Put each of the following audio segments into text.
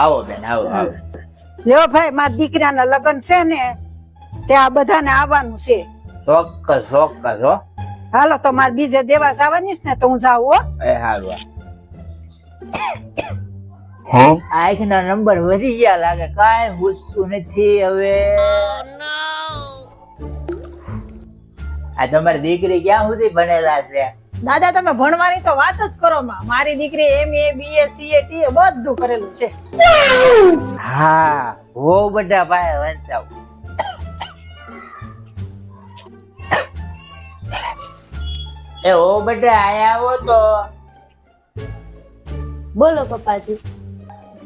આવો બેન આવો આવો. લ્યો ભાઈ મારા દીકરાના લગ્ન છે ને તે આ બધાને આવવાનું છે. ચોક્કસ ચોક્કસ હો. હાલો તો મારે બીજે દેવા જવાની છે ને તો હું જાઉં હો. એ હારું આંખના નંબર વધી ગયા લાગે, કાંઈ પૂછતું નથી હવે. આ તમારી દીકરી ક્યાં સુધી ભણેલા છે? દાદા તમે ભણવાની તો વાત જ કરો માં. મારી દીકરી MA BA CA બધું કરેલું છે. હા બહુ બધા પાયે વંચાવ. એ ઓ બધા આયા આવો તો. બોલો પપ્પાજી.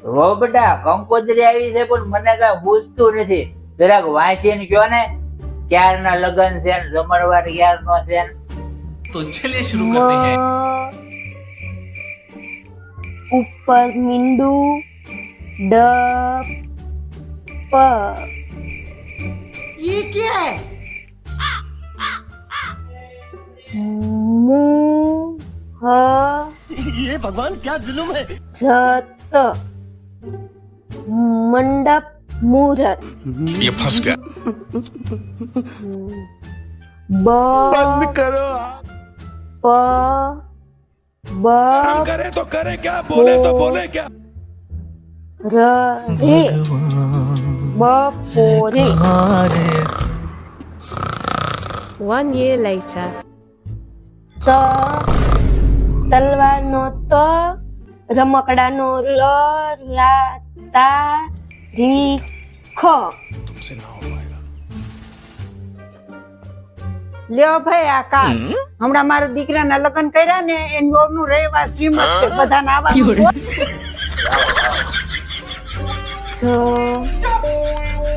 ઓ બેટા કંકોત્રી આવી છે પણ મને કઈ પૂછતું નથી. જરાક વાંચીને કયો ને ક્યારના લગન છે ને જમણવાર ક્યારનો છે ને. तो चलिए शुरू करते हैं. ઉપર મીંડું ડ પ ये क्या है? મુ હ ये भगवान क्या जुल्म है. જત મંડપ મુહૂર્ત ये फंस गया. બ બંધ કરો પ બ करे तो करे क्या, बोले तो बोले क्या. ર રે બપોરે 1 year later. ત તલવારનો ત રમકડાનો ર રા તા રી ખ तुमसे ना हो पाएगा. લ્યો ભાઈ આ કાર્ડ. હમણાં મારા દીકરાના લગ્ન કર્યા ને એની વહુનું રહેવા શ્રીમત છે. બધાને આવવાનું છે. છ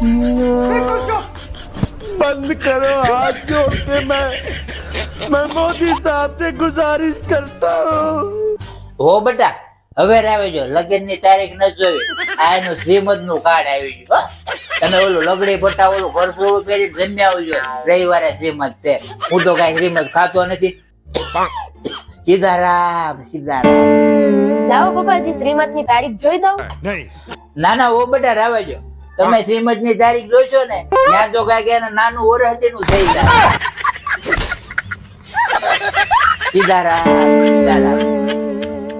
ન बंद करो हाथ जोड़ के मैं मोदी साहब से गुजारिश करता हूँ. હો બેટા હવે આવી જો, લગ્ન ની તારીખ ન જોઈ. આ એનું શ્રીમદ નું કાર્ડ આવી ગયું હો. તમે ઓલું લગડી પટ્ટા ઓલું ઘરસોળું પહેરી જમી આવજો. રવિવારે શ્રીમદ છે. હું તો કઈ શ્રીમદ ખાતો નથી. સીતારામ સીતારામ. લાવો પપ્પાજી શ્રીમત ની તારીખ જોઈ દઉં. ના ના ઓ બેટા રાવા જો. તમે શ્રીમદ ની તારીખ જોશો ને ત્યાં તો કઈક એને નાનું ઓરહદી નું થઈ જાય. સીતારામ સીતારામ.